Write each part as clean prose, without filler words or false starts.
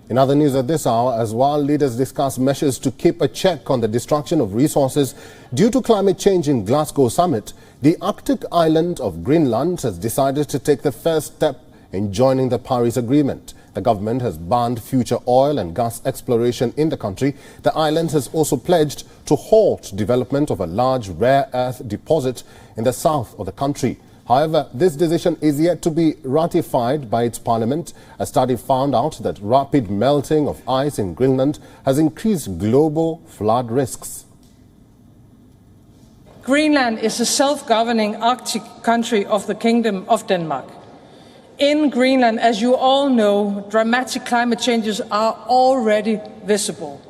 In other news at this hour, as world leaders discuss measures to keep a check on the destruction of resources due to climate change in Glasgow summit, the Arctic island of Greenland has decided to take the first step in joining the Paris Agreement. The government has banned future oil and gas exploration in the country. The island has also pledged to halt development of a large rare earth deposit in the south of the country. However, this decision is yet to be ratified by its parliament. A study found out that rapid melting of ice in Greenland has increased global flood risks. Greenland is a self-governing Arctic country of the Kingdom of Denmark. In Greenland, as you all know, dramatic climate changes are already visible.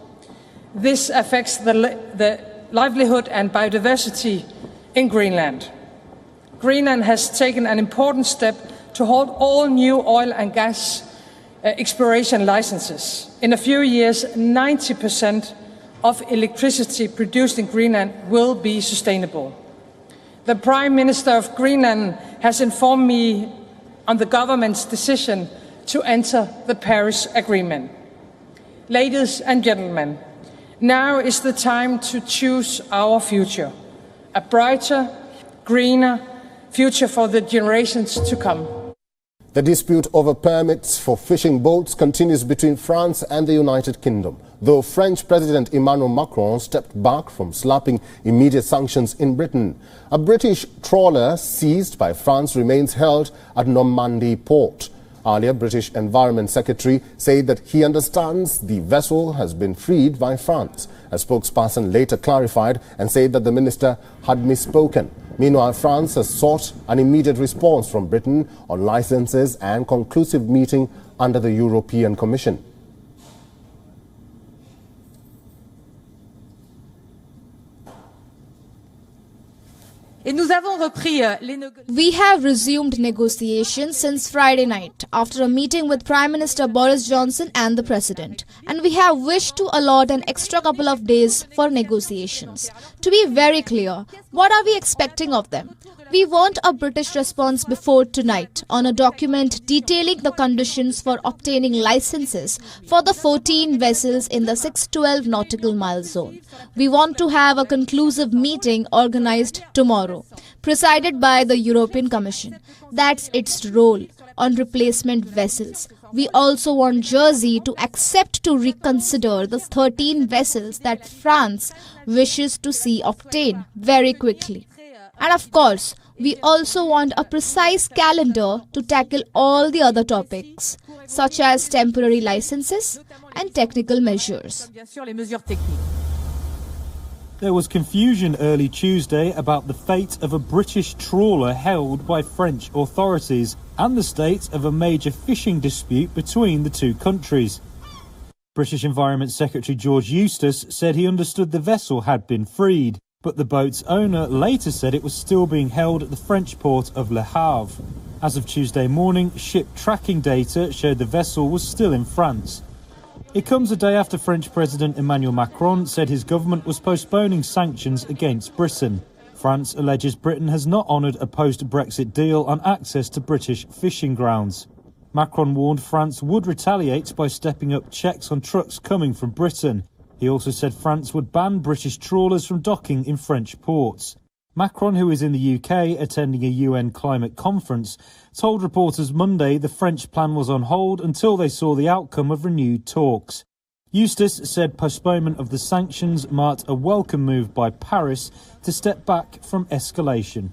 This affects the livelihood and biodiversity in Greenland. Greenland has taken an important step to halt all new oil and gas exploration licenses. In a few years, 90% of electricity produced in Greenland will be sustainable. The Prime Minister of Greenland has informed me on the government's decision to enter the Paris Agreement. Ladies and gentlemen, now is the time to choose our future, a brighter, greener future for the generations to come. The dispute over permits for fishing boats continues between France and the United Kingdom, though French President Emmanuel Macron stepped back from slapping immediate sanctions in Britain. A British trawler seized by France remains held at Normandy port. Earlier, British Environment Secretary said that he understands the vessel has been freed by France. A spokesperson later clarified and said that the minister had misspoken. Meanwhile, France has sought an immediate response from Britain on licenses and conclusive meeting under the European Commission. We have resumed negotiations since Friday night after a meeting with Prime Minister Boris Johnson and the President, and we have wished to allot an extra couple of days for negotiations. To be very clear, what are we expecting of them? We want a British response before tonight on a document detailing the conditions for obtaining licenses for the 14 vessels in the 612 nautical mile zone. We want to have a conclusive meeting organized tomorrow, presided by the European Commission. That's its role on replacement vessels. We also want Jersey to accept to reconsider the 13 vessels that France wishes to see obtained very quickly. And of course, we also want a precise calendar to tackle all the other topics, such as temporary licenses and technical measures. There was confusion early Tuesday about the fate of a British trawler held by French authorities and the state of a major fishing dispute between the two countries. British Environment Secretary George Eustace said he understood the vessel had been freed, but the boat's owner later said it was still being held at the French port of Le Havre. As of Tuesday morning, ship tracking data showed the vessel was still in France. It comes a day after French President Emmanuel Macron said his government was postponing sanctions against Britain. France alleges Britain has not honoured a post-Brexit deal on access to British fishing grounds. Macron warned France would retaliate by stepping up checks on trucks coming from Britain. He also said France would ban British trawlers from docking in French ports. Macron, who is in the UK attending a UN climate conference, told reporters Monday the French plan was on hold until they saw the outcome of renewed talks. Eustace said postponement of the sanctions marked a welcome move by Paris to step back from escalation.